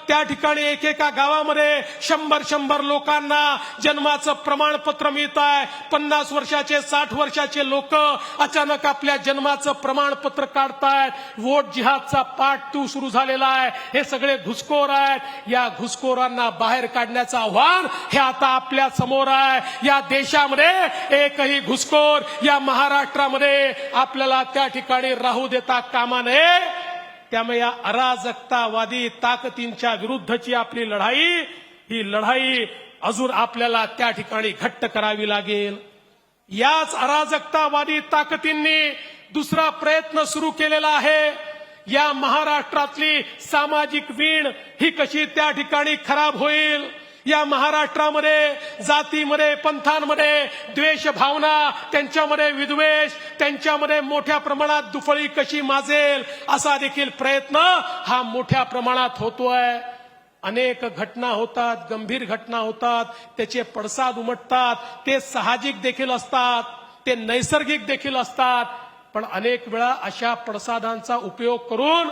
त्या ठिकाणी एकेका गावामध्ये 100 लोकांना जन्माचं प्रमाणपत्र मिळत आहे। 50 वर्षाचे 60 वर्षाचे लोक अचानक आपल्या जन्माचं प्रमाणपत्र काढतायत। वोट जिहादचा पाठ सुरू झालेला आहे। हे सगळे घुसखोर आहेत। या घुसखोरांना बाहेर काढण्याचं आव्हान हे आता आपल्या समोर आहे। या देशामध्ये एकही घुसखोर या महाराष्ट्रामध्ये आपल्याला त्या ठिकाणी राहू देता कामा नये। त्यामुळे या अराजकतावादी ताकदींच्या विरुद्धची आपली लढाई, ही लढाई अजून आपल्याला त्या ठिकाणी घट्ट करावी लागेल। याच अराजकतावादी ताकदींनी दुसरा प्रयत्न सुरू केलेला आहे। या महाराष्ट्रातली सामाजिक वीण ही कशी त्या ठिकाणी खराब होईल, या महाराष्ट्रामध्ये जातीमध्ये पंथांमध्ये द्वेष भावना, त्यांच्यामध्ये विद्वेष, त्यांच्यामध्ये मोठ्या प्रमाणात दुफळी कशी माजेल असा देखील प्रयत्न हा मोठ्या प्रमाणात होतोय। अनेक घटना होतात, गंभीर घटना होतात, त्याचे पडसाद उमटतात। ते साहजिक देखील असतात, ते नैसर्गिक देखील असतात, पण अनेक वेळा अशा पडसादांचा उपयोग करून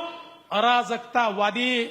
अराजकतावादी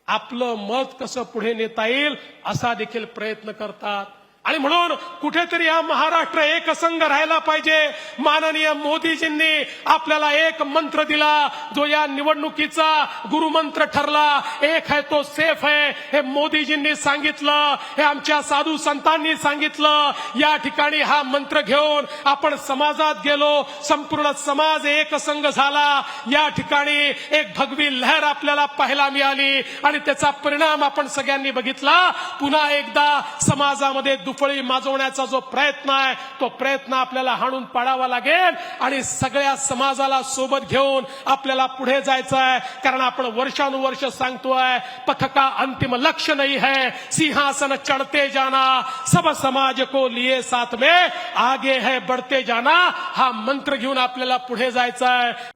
आपलं मत कसं पुढे नेता येईल असा देखील प्रयत्न करतात। आणि म्हणून कुठेतरी हा महाराष्ट्र एकसंघ राहायला पाहिजे। माननीय मोदीजींनी आपल्याला एक मंत्र दिला, जो या निवडणुकीचा गुरुमंत्र ठरला, एक है तो सेफ है। हे मोदीजींनी सांगितलं, हे आमच्या साधू संतांनी सांगितलं। या ठिकाणी हा मंत्र घेऊन आपण समाजात गेलो, संपूर्ण समाज एकसंघ झाला। या ठिकाणी एक भगवी लहर आपल्याला पाहायला मिळाली आणि त्याचा परिणाम आपण सगळ्यांनी बघितला। पुन्हा एकदा समाजामध्ये दुफळी माजवण्याचा जो प्रयत्न आहे, तो प्रयत्न आपल्याला हाणून पाडावा लागेल आणि सगळ्या समाजाला सोबत घेऊन आपल्याला पुढे जायचं आहे। कारण आपण वर्षानुवर्ष सांगतोय, पथ का अंतिम लक्ष्य नहीं है, सिंहासन चढ़ते जाना, सब समाज को लिए साथ में, आगे है बढ़ते जाना। हा मंत्र घेऊन आपल्याला पुढे जायचं आहे।